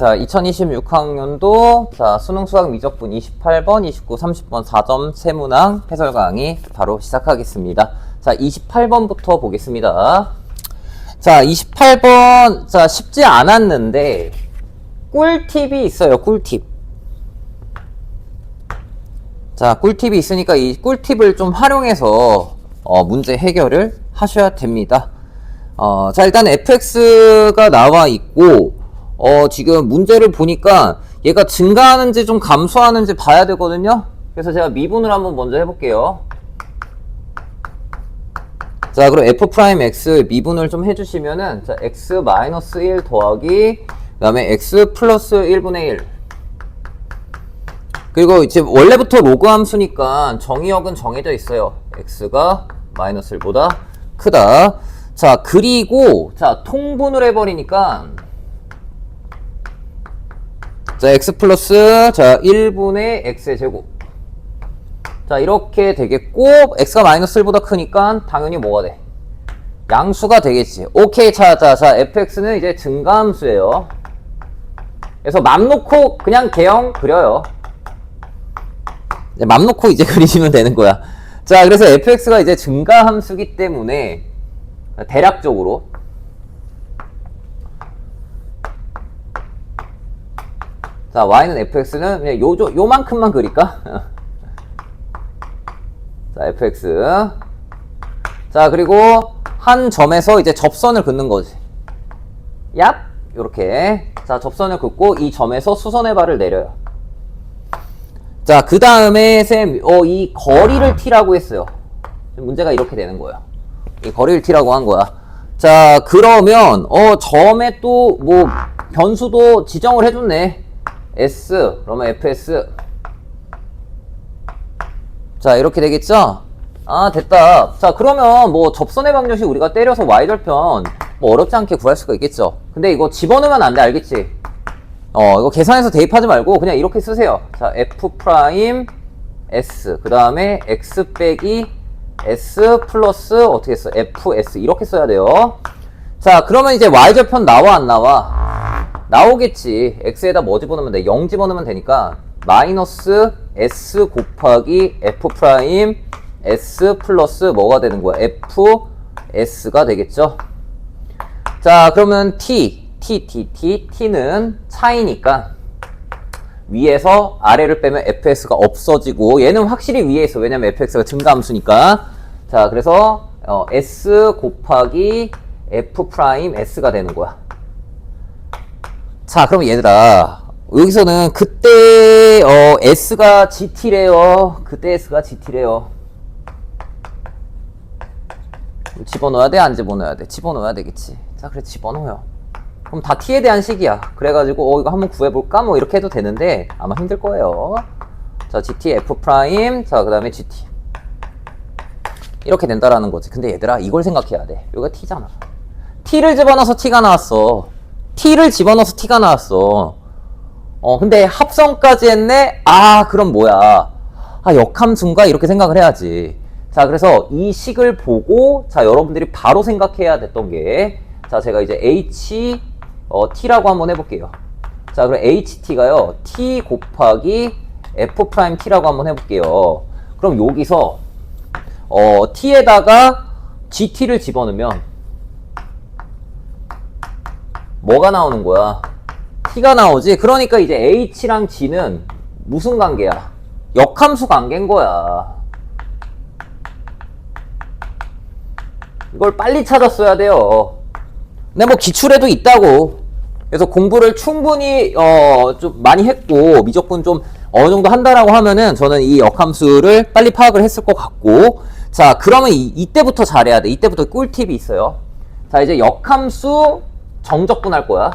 자, 2026학년도 자, 수능 수학 미적분 28번, 29, 30번 4점 세문항 해설 강의 바로 시작하겠습니다. 자, 28번부터 보겠습니다. 자, 28번 자, 쉽지 않았는데 꿀팁이 있어요. 꿀팁. 자, 꿀팁이 있으니까 이 꿀팁을 좀 활용해서 문제 해결을 하셔야 됩니다. 자, 일단 fx가 나와 있고 지금 문제를 보니까 얘가 증가하는지 좀 감소하는지 봐야 되거든요. 그래서 제가 미분을 한번 먼저 해볼게요. 자, 그럼 f'x 미분을 좀 해주시면은 자, x-1 더하기 그 다음에 x 플러스 1분의 1 그리고 이제 원래부터 로그 함수니까 정의역은 정해져 있어요. x가 마이너스 1보다 크다. 자, 그리고 자, 통분을 해버리니까 자, x 플러스 자 1분의 x의 제곱. 자, 이렇게 되겠고 x가 마이너스 1보다 크니까 당연히 뭐가 돼? 양수가 되겠지. 오케이. 자, fx는 이제 증가함수예요. 그래서 맘 놓고 그냥 개형 그려요. 맘 놓고 이제 그리시면 되는 거야. 자, 그래서 fx가 이제 증가함수기 때문에 대략적으로 자, y는 fx는 그냥 요만큼만 그릴까? 자, fx. 자, 그리고 한 점에서 이제 접선을 긋는 거지. 얍! 요렇게. 자, 접선을 긋고 이 점에서 수선의 발을 내려요. 자, 그 다음에 쌤, 이 거리를 t라고 했어요. 문제가 이렇게 되는 거예요. 이 거리를 t라고 한 거야. 자, 그러면, 점에 또, 뭐, 변수도 지정을 해줬네. s, 그러면 fs. 자, 이렇게 되겠죠? 아, 됐다. 자, 그러면 뭐, 접선의 방정식 우리가 때려서 y절편, 뭐, 어렵지 않게 구할 수가 있겠죠? 근데 이거 집어넣으면 안 돼, 알겠지? 이거 계산해서 대입하지 말고 그냥 이렇게 쓰세요. 자, f 프라임 s 그 다음에 x 빼기 s 플러스 어떻게 써? fs 이렇게 써야 돼요. 자, 그러면 이제 y절편 나와 안 나와? 나오겠지. x에다 뭐 집어넣으면 돼? 0 집어넣으면 되니까 마이너스 s 곱하기 f 프라임 s 플러스 뭐가 되는 거야? fs가 되겠죠. 자, 그러면 t는 차이니까 위에서 아래를 빼면 fx가 없어지고 얘는 확실히 위에 있어. 왜냐면 fx가 증가함수니까. 자, 그래서 s 곱하기 f 프라임 s가 되는 거야. 자, 그럼 얘들아 여기서는 그때 s가 gt래요. 그때 s가 gt래요. 집어넣어야 돼? 안 집어넣어야 돼? 집어넣어야 되겠지. 자, 그래 집어넣어요. 그럼 다 t에 대한 식이야. 그래가지고 이거 한번 구해볼까? 뭐 이렇게 해도 되는데 아마 힘들 거예요. 자, gt f 프라임 자, 그 다음에 gt 이렇게 된다라는 거지. 근데 얘들아 이걸 생각해야 돼. 여기가 t잖아. t를 집어넣어서 t가 나왔어. t를 집어넣어서 t가 나왔어. 근데 합성까지 했네? 아, 그럼 뭐야? 아, 역함수인가? 이렇게 생각을 해야지. 자, 그래서 이 식을 보고 자, 여러분들이 바로 생각해야 됐던 게 자, 제가 이제 t라고 한번 해볼게요. 자, 그럼 ht가요 t 곱하기 f't라고 한번 해볼게요. 그럼 여기서 t에다가 gt를 집어넣으면 뭐가 나오는 거야? t가 나오지. 그러니까 이제 h랑 g는 무슨 관계야? 역함수 관계인 거야. 이걸 빨리 찾았어야 돼요. 근데 뭐 기출에도 있다고. 그래서 공부를 충분히 좀 많이 했고 미적분 좀 어느 정도 한다라고 하면은 저는 이 역함수를 빨리 파악을 했을 것 같고. 자, 그러면 이때부터 잘해야 돼. 이때부터 꿀팁이 있어요. 자, 이제 역함수 정적분 할 거야.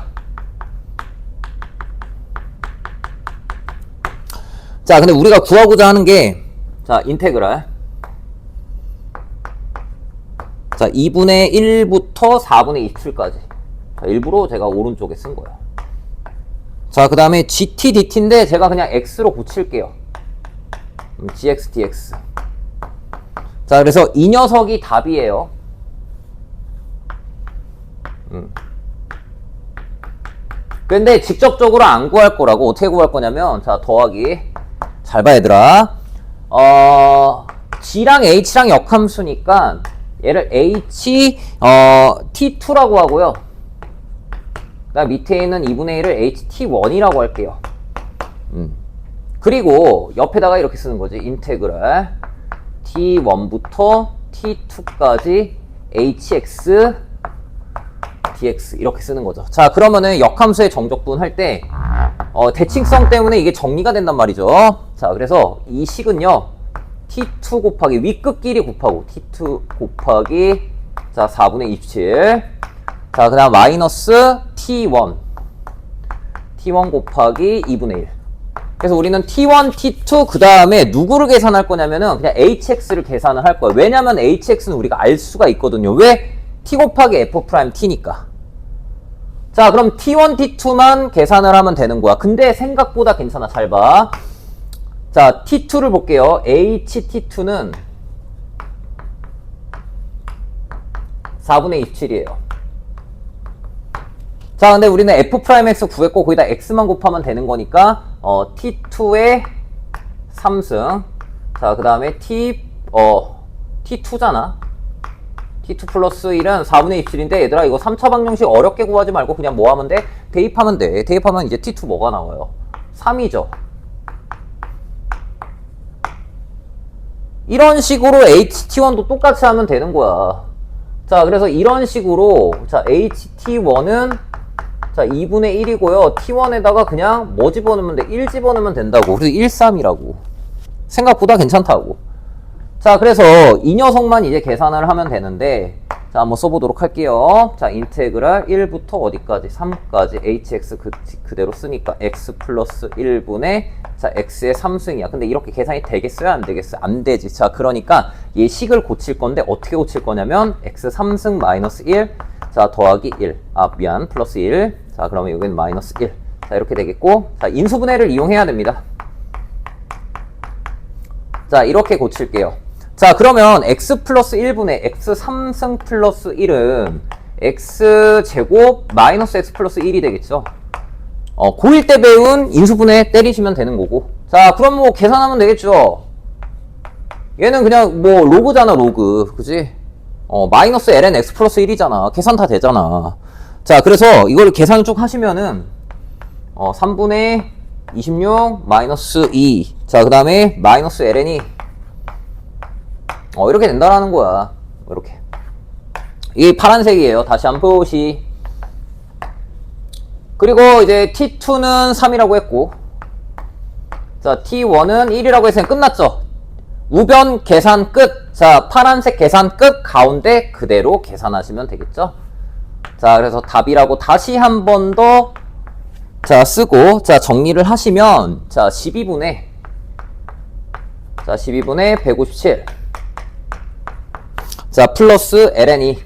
자, 근데 우리가 구하고자 하는 게 자, 인테그랄 자, 2분의 1부터 4분의 27까지. 자, 일부러 제가 오른쪽에 쓴 거야. 자, 그 다음에 gt dt인데 제가 그냥 x로 고칠게요. gx dx. 자, 그래서 이 녀석이 답이에요. 근데 직접적으로 안 구할 거라고. 어떻게 구할 거냐면, 자, 더하기. 잘 봐, 얘들아. G랑 H랑 역함수니까, 얘를 H, T2라고 하고요. 그 다음 밑에 있는 2분의 1을 HT1이라고 할게요. 그리고 옆에다가 이렇게 쓰는 거지. 인테그랄 T1부터 T2까지 HX dx 이렇게 쓰는 거죠. 자, 그러면은 역함수의 정적분 할 때 대칭성 때문에 이게 정리가 된단 말이죠. 자, 그래서 이 식은요 t2 곱하기 윗끝 길이 곱하고 t2 곱하기 자 4분의 27 자, 그 다음 마이너스 t1 곱하기 2분의 1 그래서 우리는 t1, t2 그 다음에 누구를 계산할 거냐면은 그냥 hx를 계산을 할 거예요. 왜냐면 hx는 우리가 알 수가 있거든요. 왜? t 곱하기 f''t니까. 자, 그럼 t1, t2만 계산을 하면 되는 거야. 근데 생각보다 괜찮아. 잘 봐. 자, t2를 볼게요. ht2는 4분의 27이에요. 자, 근데 우리는 f'x 구했고 거기다 x만 곱하면 되는 거니까 t2의 3승 자, 그 다음에 t2잖아. t2 플러스 1은 4분의 27인데 얘들아 이거 3차 방정식 어렵게 구하지 말고 그냥 뭐 하면 돼? 대입하면 돼. 대입하면 이제 t2 뭐가 나와요? 3이죠. 이런 식으로 ht1도 똑같이 하면 되는 거야. 자, 그래서 이런 식으로 자 ht1은 자 2분의 1이고요. t1에다가 그냥 뭐 집어넣으면 돼? 1 집어넣으면 된다고. 그래서 1, 3이라고. 생각보다 괜찮다고. 자, 그래서 이 녀석만 이제 계산을 하면 되는데 자, 한번 써보도록 할게요. 자, 인테그랄 1부터 어디까지? 3까지 hx 그대로 쓰니까 x 플러스 1분의 자, x의 3승이야. 근데 이렇게 계산이 되겠어요? 안 되겠어요? 안 되지. 자, 그러니까 얘 식을 고칠 건데 어떻게 고칠 거냐면 x 3승 마이너스 1 자, 더하기 1 미안 플러스 1 자, 그러면 여기는 마이너스 1 자, 이렇게 되겠고 자, 인수분해를 이용해야 됩니다. 자, 이렇게 고칠게요. 자, 그러면 x 플러스 1분의 x 3승 플러스 1은 x 제곱 마이너스 x 플러스 1이 되겠죠. 고1 때 배운 인수분해 때리시면 되는 거고. 자, 그럼 뭐 계산하면 되겠죠. 얘는 그냥 뭐 로그잖아, 로그. 그지? 마이너스 ln x 플러스 1이잖아. 계산 다 되잖아. 자, 그래서 이걸 계산 쭉 하시면은 3분의 26 마이너스 2 자, 그 다음에 마이너스 ln이 이렇게 된다라는 거야. 이렇게. 이게 파란색이에요. 다시 한번 보시. 그리고 이제 t2는 3이라고 했고 자, t1은 1이라고 했으니 끝났죠. 우변 계산 끝. 자, 파란색 계산 끝. 가운데 그대로 계산하시면 되겠죠. 자, 그래서 답이라고 다시 한 번 더 자, 쓰고 자, 정리를 하시면 자, 12분의 157 자, 플러스 ln이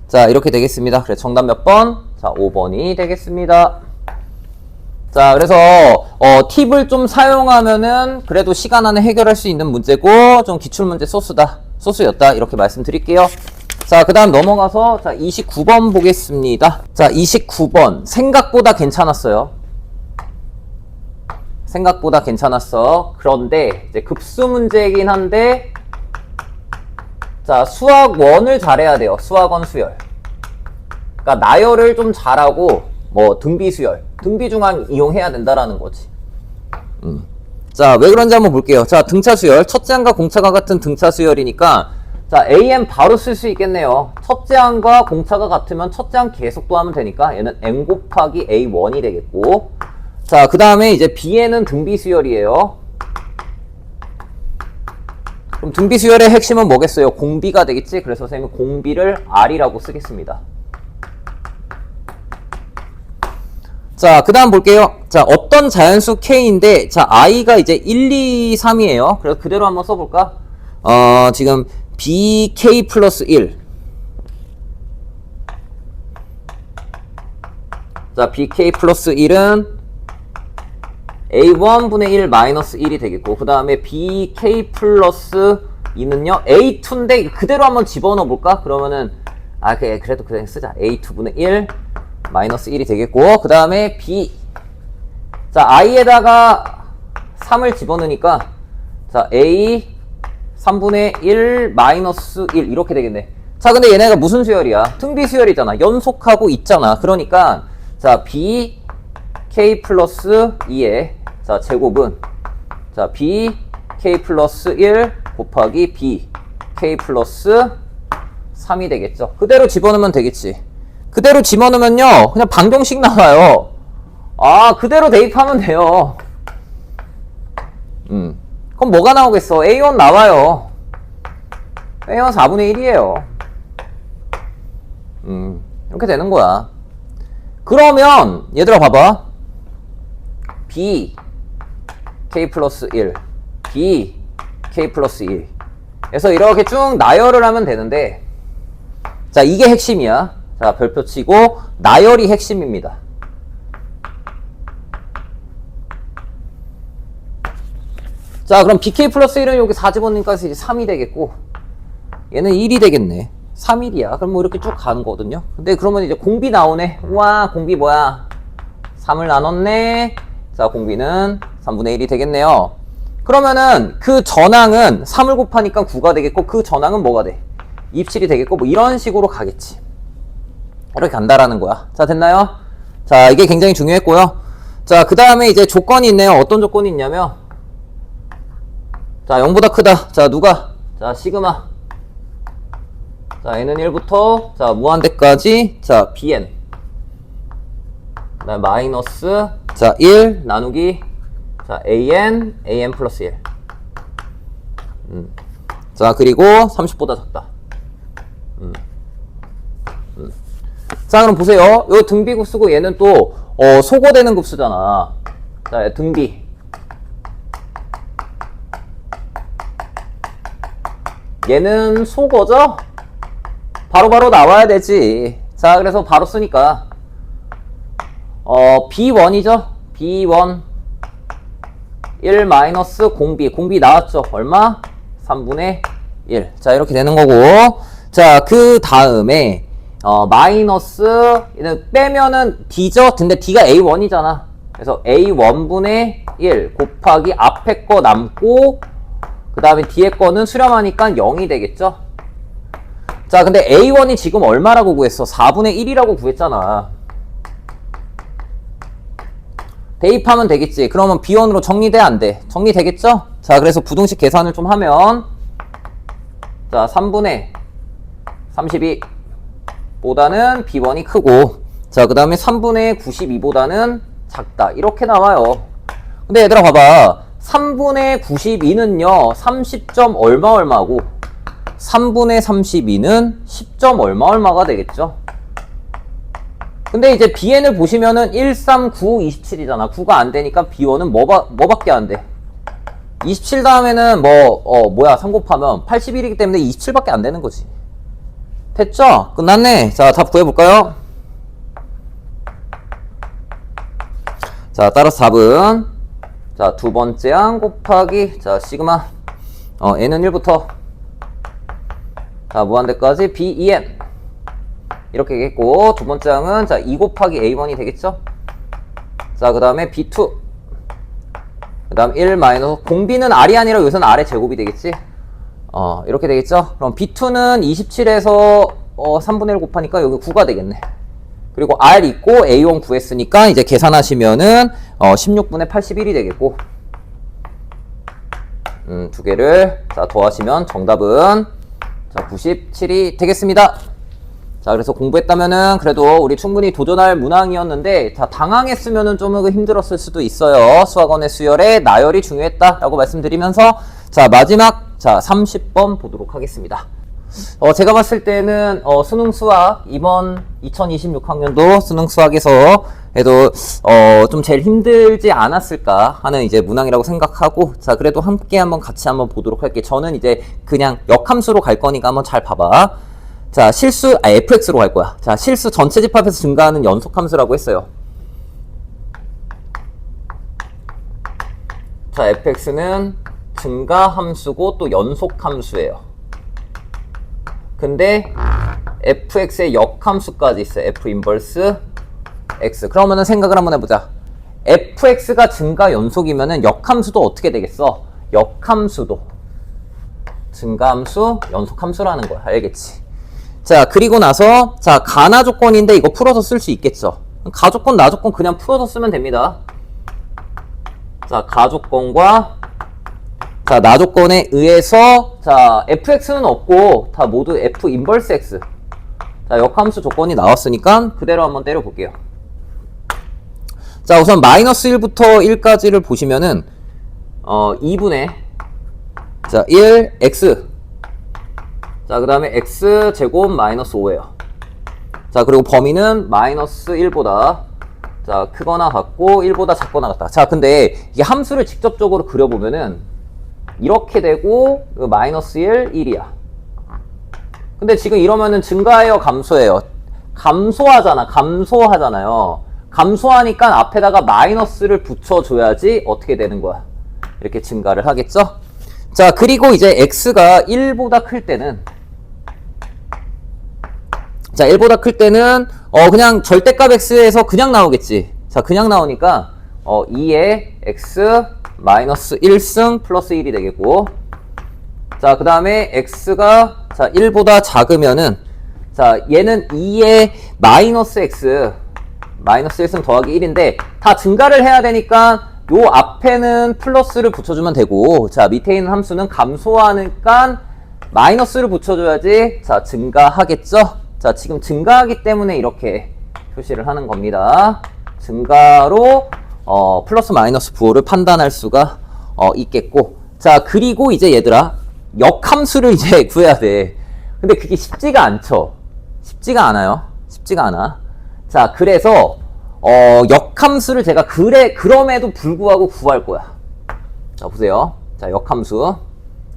자, 이렇게 되겠습니다. 그래, 정답 몇 번? 자, 5번이 되겠습니다. 자, 그래서 팁을 좀 사용하면은 그래도 시간 안에 해결할 수 있는 문제고 좀 기출문제 소스였다 이렇게 말씀드릴게요. 자, 그 다음 넘어가서 자 29번 보겠습니다. 자, 29번 생각보다 괜찮았어요. 생각보다 괜찮았어. 그런데 이제 급수 문제이긴 한데 자, 수학 1을 잘해야 돼요. 수학 1 수열. 그러니까 나열을 좀 잘하고 뭐 등비 수열, 등비 중앙 이용해야 된다라는 거지. 자, 왜 그런지 한번 볼게요. 자, 등차 수열. 첫째 항과 공차가 같은 등차 수열이니까 자, AM 바로 쓸 수 있겠네요. 첫째 항과 공차가 같으면 첫째 항 계속 또 하면 되니까 얘는 M 곱하기 A1이 되겠고 자, 그 다음에 이제 B에는 등비 수열이에요. 그럼 등비 수열의 핵심은 뭐겠어요? 공비가 되겠지? 그래서 선생님은 공비를 R이라고 쓰겠습니다. 자, 그 다음 볼게요. 자, 어떤 자연수 K인데 자, I가 이제 1, 2, 3이에요. 그래서 그대로 한번 써볼까? 지금 BK 플러스 1 자, BK 플러스 1은 A1분의 1 마이너스 1이 되겠고 그 다음에 BK 플러스 2는요 A2인데 그대로 한번 집어넣어 볼까? 그러면은 그래도 그냥 쓰자. a2분의 1 마이너스 1이 되겠고, 그 다음에 b. 자, i에다가 3을 집어넣으니까, 자, a 3분의 1 마이너스 1 이렇게 되겠네. 자, 근데 얘네가 무슨 수열이야? 등비 수열이잖아. 연속하고 있잖아. 그러니까, 자, b k 플러스 2의 자, 제곱은, 자, b k 플러스 1 곱하기 b k 플러스 3이 되겠죠. 그대로 집어넣으면 되겠지. 그대로 집어넣으면요, 그냥 방정식 나와요. 그대로 대입하면 돼요. 그럼 뭐가 나오겠어? A1 나와요. A1 4분의 1이에요. 이렇게 되는 거야. 그러면 얘들아 봐봐. B K 플러스 1 B K 플러스 1 그래서 이렇게 쭉 나열을 하면 되는데, 자, 이게 핵심이야. 자, 별표 치고 나열이 핵심입니다. 자, 그럼 BK 플러스 1은 여기 4 집어넣으니까 이제 3이 되겠고, 얘는 1이 되겠네. 3, 1이야. 그럼 뭐 이렇게 쭉 가는 거거든요. 근데 그러면 이제 공비 나오네. 우와, 공비 뭐야? 3을 나눴네. 자, 공비는 3분의 1이 되겠네요. 그러면은 그 전항은 3을 곱하니까 9가 되겠고, 그 전항은 뭐가 돼? 27이 되겠고, 뭐 이런 식으로 가겠지. 이렇게 간다라는 거야. 자, 됐나요? 자, 이게 굉장히 중요했고요. 자, 그 다음에 이제 조건이 있네요. 어떤 조건이 있냐면, 자, 0보다 크다. 자, 누가? 자, 시그마. 자, n은 1부터, 자, 무한대까지, 자, bn. 그 다음 마이너스, 자, 1 나누기, 자, an 플러스 1. 자, 그리고 30보다 작다. 자, 그럼 보세요. 요 등비급수고 얘는 또, 소거되는 급수잖아. 자, 등비. 얘는 소거죠? 바로바로 나와야 되지. 자, 그래서 바로 쓰니까 B1이죠? B1 1 마이너스 공비. 공비 나왔죠? 얼마? 3분의 1. 자, 이렇게 되는 거고. 자, 그 다음에 마이너스 얘는 빼면은 D죠? 근데 D가 A1이잖아. 그래서 A1분의 1 곱하기 앞에 거 남고, 그 다음에 뒤에 거는 수렴하니까 0이 되겠죠? 자, 근데 A1이 지금 얼마라고 구했어? 4분의 1이라고 구했잖아. 대입하면 되겠지. 그러면 B1으로 정리돼, 안 돼? 정리되겠죠? 자, 그래서 부등식 계산을 좀 하면, 자, 3분의 32 보다는 B1이 크고, 자, 그 다음에 3분의 92보다는 작다. 이렇게 나와요. 근데 얘들아 봐봐. 3분의 92는요, 30점 얼마고, 3분의 32는 10점 얼마가 되겠죠? 근데 이제 BN을 보시면은 1, 3, 9, 27이잖아. 9가 안 되니까 B1은 뭐밖에 안 돼? 27 다음에는 뭐야, 3 곱하면 81이기 때문에 27밖에 안 되는 거지. 됐죠? 끝났네. 자, 답 구해볼까요? 자, 따라서 답은, 자, 두 번째 항 곱하기, 자, 시그마, n은 1부터, 자, 무한대까지 b2n. 이렇게 되겠고, 두 번째 항은, 자, 2 곱하기 a1이 되겠죠? 자, 그 다음에 b2. 그 다음 1 마이너스, 공비는 r이 아니라 여기서는 r의 제곱이 되겠지? 이렇게 되겠죠? 그럼 b2는 27에서 3분의 1 곱하니까 여기 9가 되겠네. 그리고 r 있고 a1 구했으니까 이제 계산하시면은 16분의 81이 되겠고, 두 개를 자 더하시면 정답은 자 97이 되겠습니다. 자, 그래서 공부했다면은 그래도 우리 충분히 도전할 문항이었는데, 자, 당황했으면은 좀 힘들었을 수도 있어요. 수학원의 수열에 나열이 중요했다라고 말씀드리면서, 자, 마지막, 자, 30번 보도록 하겠습니다. 제가 봤을 때는, 수능 수학, 이번 2026학년도 수능 수학에서, 그래도, 좀 제일 힘들지 않았을까 하는 이제 문항이라고 생각하고, 자, 그래도 함께 한번 같이 한번 보도록 할게요. 저는 이제 그냥 역함수로 갈 거니까 한번 잘 봐봐. 자, 실수, fx로 갈 거야. 자, 실수 전체 집합에서 증가하는 연속함수라고 했어요. 자, fx는 증가함수고 또 연속함수예요. 근데 fx의 역함수까지 있어요. f 인버스 x. 그러면은 생각을 한번 해보자. fx가 증가 연속이면은 역함수도 어떻게 되겠어? 역함수도 증가함수, 연속함수라는 거야. 알겠지? 자, 그리고 나서 자, 가나 조건인데 이거 풀어서 쓸 수 있겠죠? 가조건, 나조건 그냥 풀어서 쓰면 됩니다. 자, 가조건과 자, 나조건에 의해서 자, fx는 없고 다 모두 f 인버스 x. 자, 역함수 조건이 나왔으니까 그대로 한번 때려볼게요. 자, 우선 마이너스 1부터 1까지를 보시면은 2분의 자, 1 x. 자, 그 다음에 x 제곱 마이너스 5예요. 자, 그리고 범위는 마이너스 1보다 자, 크거나 같고 1보다 작거나 같다. 자, 근데 이게 함수를 직접적으로 그려보면은 이렇게 되고 마이너스 1, 1이야. 근데 지금 이러면은 증가해요, 감소해요? 감소하잖아요. 감소하니까 앞에다가 마이너스를 붙여줘야지 어떻게 되는 거야? 이렇게 증가를 하겠죠? 자, 그리고 이제 x가 1보다 클 때는 자, 1보다 클 때는 그냥 절대값 x에서 그냥 나오겠지. 자, 그냥 나오니까 2의 x 마이너스 1승 플러스 1이 되겠고, 자, 그 다음에 x가 자 1보다 작으면은 자, 얘는 2의 마이너스 x 마이너스 1승 더하기 1인데 다 증가를 해야 되니까 요 앞에는 플러스를 붙여주면 되고, 자, 밑에 있는 함수는 감소하니까 마이너스를 붙여줘야지 자, 증가하겠죠? 자, 지금 증가하기 때문에 이렇게 표시를 하는 겁니다. 증가로 플러스 마이너스 부호를 판단할 수가 있겠고, 자, 그리고 이제 얘들아 역함수를 이제 구해야 돼. 근데 그게 쉽지가 않죠. 쉽지가 않아요. 쉽지가 않아. 자, 그래서 역함수를 제가 그럼에도 불구하고 구할 거야. 자, 보세요. 자, 역함수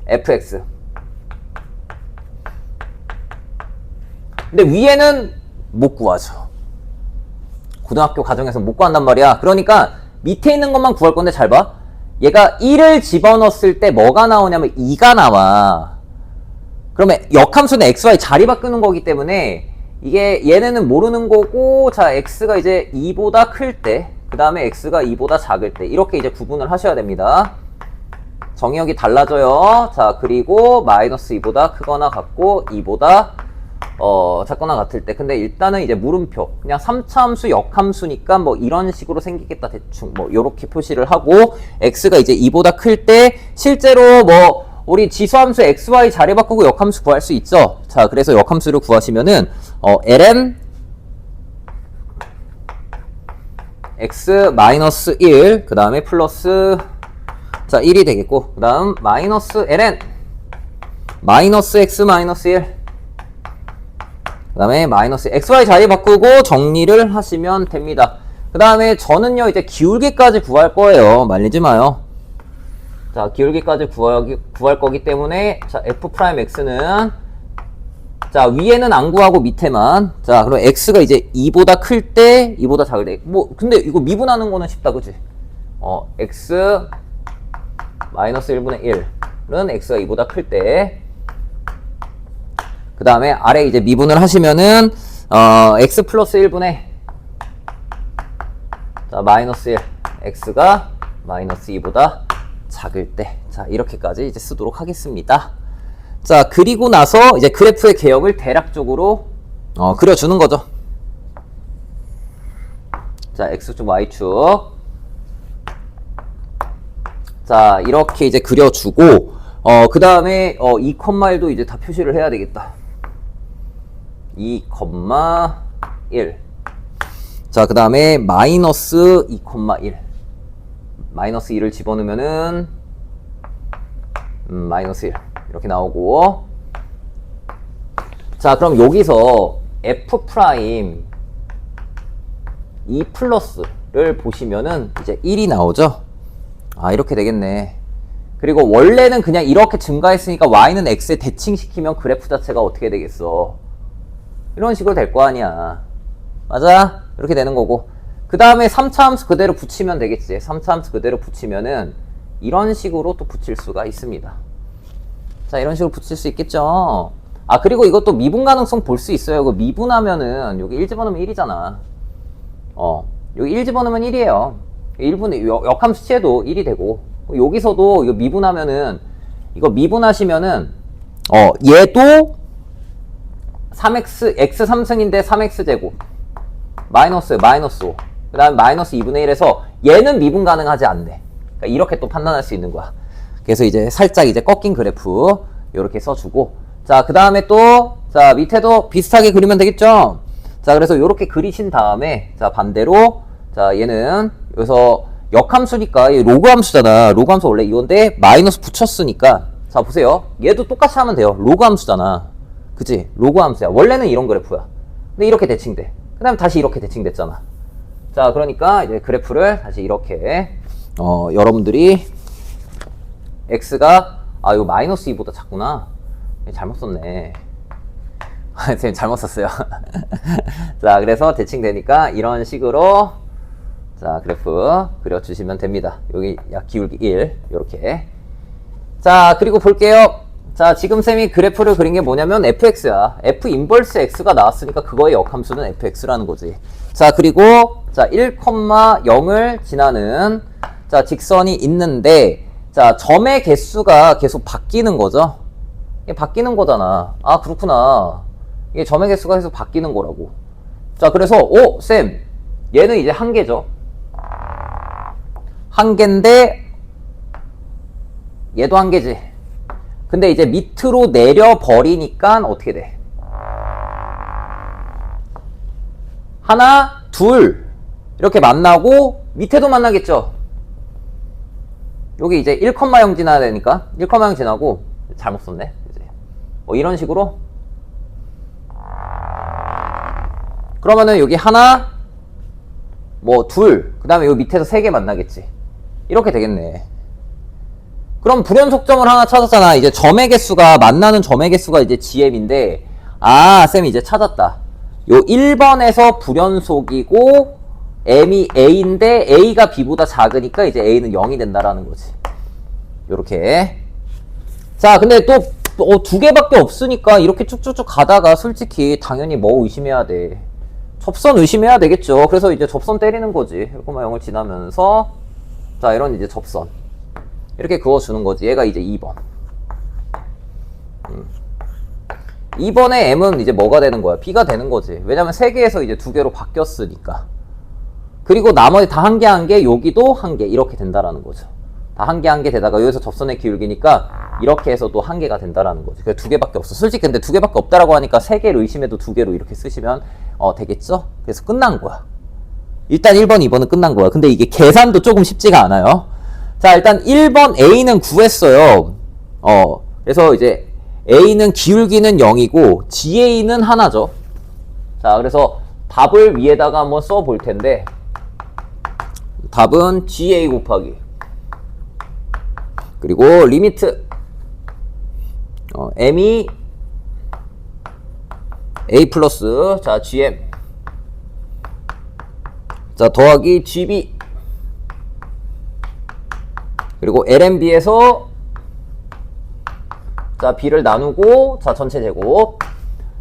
fx. 근데 위에는 못 구하죠. 고등학교 과정에서 못 구한단 말이야. 그러니까 밑에 있는 것만 구할 건데 잘 봐. 얘가 1을 집어넣었을 때 뭐가 나오냐면 2가 나와. 그러면 역함수는 xy 자리 바꾸는 거기 때문에 이게 얘네는 모르는 거고, 자, x가 이제 2보다 클 때, 그 다음에 x가 2보다 작을 때 이렇게 이제 구분을 하셔야 됩니다. 정의역이 달라져요. 자, 그리고 마이너스 2보다 크거나 같고 2보다 작거나 같을 때. 근데 일단은 이제 물음표 그냥 3차 함수 역함수니까 뭐 이런 식으로 생기겠다 대충 뭐 요렇게 표시를 하고, x가 이제 2보다 클 때 실제로 뭐 우리 지수함수 xy 자리 바꾸고 역함수 구할 수 있죠. 자, 그래서 역함수를 구하시면은 ln x 마이너스 1 그 다음에 플러스 자 1이 되겠고, 그 다음 마이너스 ln 마이너스 x 마이너스 1 그 다음에 마이너스 xy 자리 바꾸고 정리를 하시면 됩니다. 그 다음에 저는요 이제 기울기까지 구할 거예요. 말리지 마요. 자, 기울기까지 구할 거기 때문에 자, f'x는 자, 위에는 안 구하고 밑에만. 자, 그럼 x가 이제 2보다 클 때, 2보다 작을 때. 뭐 근데 이거 미분하는 거는 쉽다, 그치? x 마이너스 1분의 1은 x가 2보다 클 때. 그 다음에 아래 이제 미분을 하시면은 x 플러스 1분의 자, 마이너스 1 x가 마이너스 2보다 작을 때. 자, 이렇게까지 이제 쓰도록 하겠습니다. 자, 그리고 나서 이제 그래프의 개혁을 대략적으로 그려주는 거죠. 자, x축 y축 자, 이렇게 이제 그려주고 그 다음에 2,1도 이제 다 표시를 해야 되겠다. 2,1 자, 그 다음에 마이너스 2,1 마이너스 2를 집어넣으면은 마이너스 1 이렇게 나오고, 자, 그럼 여기서 f 프라임 2 플러스를 보시면은 이제 1이 나오죠. 아, 이렇게 되겠네. 그리고 원래는 그냥 이렇게 증가했으니까 y는 x에 대칭시키면 그래프 자체가 어떻게 되겠어? 이런 식으로 될 거 아니야. 맞아? 이렇게 되는 거고, 그 다음에 3차 함수 그대로 붙이면 되겠지. 3차 함수 그대로 붙이면은 이런 식으로 또 붙일 수가 있습니다. 자, 이런 식으로 붙일 수 있겠죠. 아, 그리고 이것도 미분 가능성 볼 수 있어요. 그 미분하면은 여기 1 집어넣으면 1이잖아. 여기 1 집어넣으면 1이에요. 1분의 역함수 취해도 1이 되고, 여기서도 이거 미분하면은, 이거 미분하시면은 얘도 3x x 3승인데 3x제곱 마이너스 5. 그 다음에 마이너스 2분의 1에서 얘는 미분 가능하지 않네. 그러니까 이렇게 또 판단할 수 있는 거야. 그래서 이제 살짝 이제 꺾인 그래프 이렇게 써주고, 자, 그 다음에 또, 자, 밑에도 비슷하게 그리면 되겠죠? 자, 그래서 이렇게 그리신 다음에, 자, 반대로, 자, 얘는 여기서 역함수니까 이 로그 함수잖아. 로그 함수 원래 이건데 마이너스 붙였으니까, 자, 보세요. 얘도 똑같이 하면 돼요. 로그 함수잖아. 그치? 로그 함수야. 원래는 이런 그래프야. 근데 이렇게 대칭돼. 그 다음에 다시 이렇게 대칭됐잖아. 자, 그러니까 이제 그래프를 다시 이렇게, 여러분들이 x가, 아, 이거 마이너스 2보다 작구나. 잘못 썼네. 선생님 잘못 썼어요. 자, 그래서 대칭되니까 이런 식으로, 자, 그래프 그려주시면 됩니다. 여기 약 기울기 1, 요렇게. 자, 그리고 볼게요. 자, 지금 쌤이 그래프를 그린 게 뭐냐면 fx야. f 인버스 x가 나왔으니까 그거의 역함수는 fx라는 거지. 자, 그리고 자, 1,0을 지나는, 자, 직선이 있는데, 자, 점의 개수가 계속 바뀌는 거죠. 이게 바뀌는 거잖아. 아, 그렇구나. 이게 점의 개수가 계속 바뀌는 거라고. 자, 그래서 쌤, 얘는 이제 한 개죠. 한 개인데 얘도 한 개지. 근데 이제 밑으로 내려 버리니까 어떻게 돼? 하나, 둘 이렇게 만나고 밑에도 만나겠죠. 여기 이제 1,0 지나야 되니까 1,0 지나고, 잘못 썼네. 이제 이런 식으로. 그러면은 여기 하나, 뭐 둘, 그 다음에 여기 밑에서 3개 만나겠지. 이렇게 되겠네. 그럼 불연속점을 하나 찾았잖아. 이제 점의 개수가, 만나는 점의 개수가 이제 GM인데, 아, 쌤이 이제 찾았다. 요 1번에서 불연속이고 M이 A인데 A가 B보다 작으니까 이제 A는 0이 된다라는 거지. 요렇게. 자, 근데 또 2개밖에 없으니까 이렇게 쭉쭉쭉 가다가 솔직히 당연히 뭐 의심해야 돼? 접선 의심해야 되겠죠. 그래서 이제 접선 때리는 거지. 1,0을 지나면서, 자, 이런 이제 접선 이렇게 그어주는 거지. 얘가 이제 2번. 2번의 M은 이제 뭐가 되는 거야? B가 되는 거지. 왜냐면 3개에서 이제 2개로 바뀌었으니까. 그리고 나머지 다 한 개 한 개, 여기도 한 개, 이렇게 된다라는 거죠. 다 한 개 한 개 되다가 여기서 접선의 기울기니까 이렇게 해서 또 한 개가 된다라는 거지. 그래서 2개밖에 없어. 솔직히 근데 2개밖에 없다라고 하니까 3개를 의심해도 2개로 이렇게 쓰시면 되겠죠? 그래서 끝난 거야. 일단 1번, 2번은 끝난 거야. 근데 이게 계산도 조금 쉽지가 않아요. 자, 일단 1번 A는 구했어요. 그래서 이제 A는 기울기는 0이고 GA는 하나죠. 자, 그래서 답을 위에다가 한번 써볼 텐데, 답은 GA 곱하기, 그리고 리미트 M이 A 플러스, 자, GM, 자, 더하기 GB, 그리고 LMB에서, 자, B를 나누고, 자, 전체 제곱.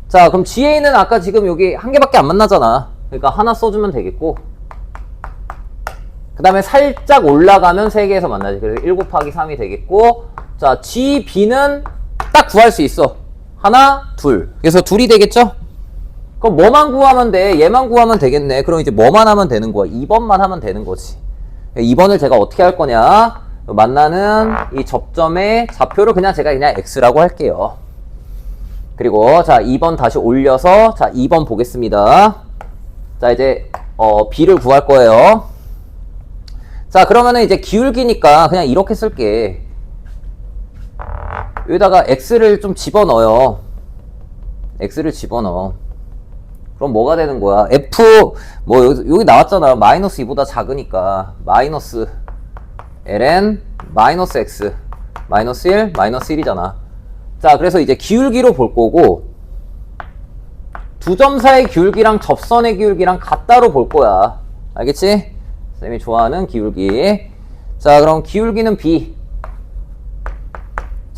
자, 그럼 GA는 아까 지금 여기 한 개밖에 안 만나잖아. 그러니까 하나 써주면 되겠고, 그 다음에 살짝 올라가면 3개에서 만나지. 그래서 1 곱하기 3이 되겠고, 자, GB는 딱 구할 수 있어. 하나, 둘. 그래서 둘이 되겠죠? 그럼 뭐만 구하면 돼? 얘만 구하면 되겠네. 그럼 이제 뭐만 하면 되는 거야? 2번만 하면 되는 거지. 2번을 제가 어떻게 할 거냐? 만나는 이 접점의 좌표를 제가 그냥 X라고 할게요. 그리고 자, 2번 다시 올려서, 자, 2번 보겠습니다. 자, 이제 B를 구할 거예요. 자, 그러면은 이제 기울기니까 그냥 이렇게 쓸게. 여기다가 X를 좀 집어넣어요. X를 집어넣어. 그럼 뭐가 되는 거야? F, 뭐, 여기 나왔잖아. 마이너스 2보다 작으니까. 마이너스 ln, 마이너스 x, 마이너스 1, 마이너스 1이잖아. 자, 그래서 이제 기울기로 볼 거고, 두 점 사이의 기울기랑 접선의 기울기랑 같다로 볼 거야. 알겠지? 쌤이 좋아하는 기울기. 자, 그럼 기울기는 B.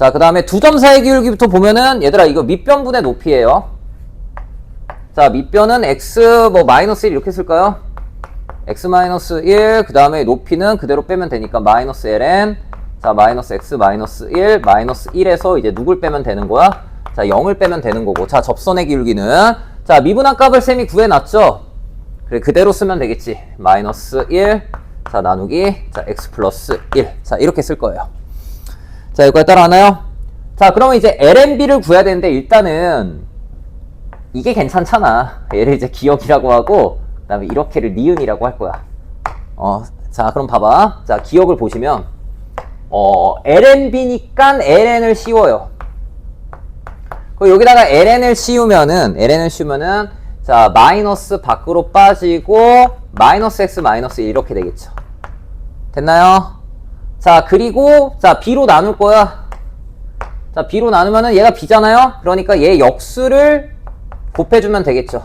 자, 그 다음에 두 점 사이 기울기부터 보면은 얘들아 이거 밑변분의 높이에요. 자, 밑변은 x 뭐 마이너스 1 이렇게 쓸까요? x 마이너스 1, 그 다음에 높이는 그대로 빼면 되니까 마이너스 ln, 자, 마이너스 x 마이너스 1, 마이너스 1에서 이제 누굴 빼면 되는 거야? 자, 0을 빼면 되는 거고. 자, 접선의 기울기는, 자, 미분한 값을 쌤이 구해놨죠? 그래, 그대로 쓰면 되겠지. 마이너스 1, 자, 나누기, 자, x 플러스 1. 자, 이렇게 쓸 거예요. 자, 여기까지 따라하나요? 자, 그러면 이제 lnb를 구해야 되는데, 일단은, 이게 괜찮잖아. 얘를 이제 기억이라고 하고, 그 다음에 이렇게를 니은이라고 할 거야. 자, 그럼 봐봐. 자, 기억을 보시면, lnb니까 ln을 씌워요. 여기다가 ln을 씌우면은, 자, 마이너스 밖으로 빠지고, 마이너스 x 마이너스 1 이렇게 되겠죠. 됐나요? 자, 그리고, 자, b로 나눌 거야. 자, b로 나누면은 얘가 b잖아요? 그러니까 얘 역수를 곱해주면 되겠죠.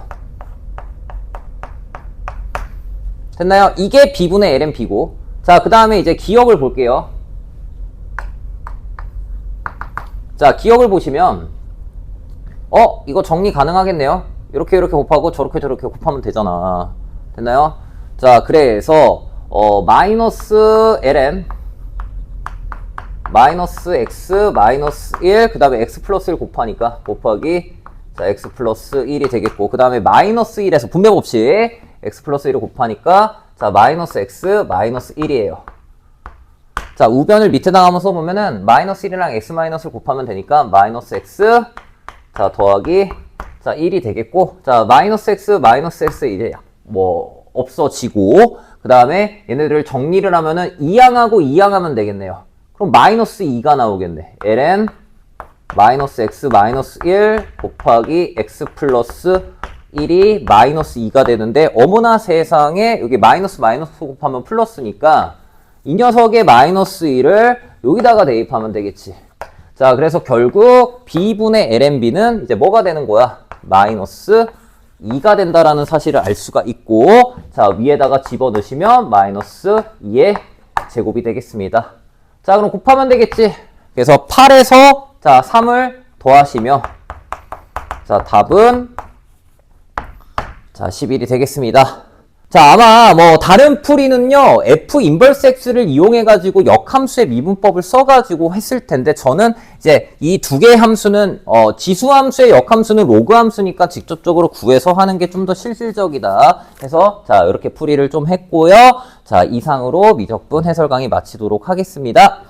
됐나요? 이게 b분의 ln b고. 자, 그 다음에 이제 기억을 볼게요. 자, 기억을 보시면, 이거 정리 가능하겠네요? 이렇게 곱하고 저렇게 곱하면 되잖아. 됐나요? 자, 그래서, 마이너스 ln, 마이너스 x, 마이너스 1, 그 다음에 x 플러스 1 곱하니까, 곱하기, 자, x 플러스 1이 되겠고, 그 다음에 마이너스 1에서 분배 법칙, x 플러스 1을 곱하니까, 자, 마이너스 x, 마이너스 1이에요. 자, 우변을 밑에다가 한번 써보면은, 마이너스 1이랑 x 마이너스를 곱하면 되니까, 마이너스 x, 자, 더하기, 자, 1이 되겠고, 자, 마이너스 x 이제 뭐, 없어지고, 그 다음에 얘네들을 정리를 하면은 2항하고 2항하면 되겠네요. 그럼 마이너스 2가 나오겠네. ln, 마이너스 x 마이너스 1 곱하기 x 플러스 1이 마이너스 2가 되는데, 어머나 세상에, 여기 마이너스 곱하면 플러스니까, 이 녀석의 마이너스 1을 여기다가 대입하면 되겠지. 자, 그래서 결국 b분의 lnb는 이제 뭐가 되는 거야? 마이너스 2가 된다라는 사실을 알 수가 있고, 자, 위에다가 집어넣으시면 마이너스 2의 제곱이 되겠습니다. 자, 그럼 곱하면 되겠지. 그래서 8에서 자, 3을 더하시면, 자, 답은 자, 11이 되겠습니다. 자, 아마 뭐 다른 풀이는요, f 인버스 x를 이용해가지고 역함수의 미분법을 써가지고 했을 텐데, 저는 이제 이 두 개의 함수는 지수함수의 역함수는 로그 함수니까 직접적으로 구해서 하는 게 좀 더 실질적이다 해서 자, 이렇게 풀이를 좀 했고요. 자, 이상으로 미적분 해설 강의 마치도록 하겠습니다.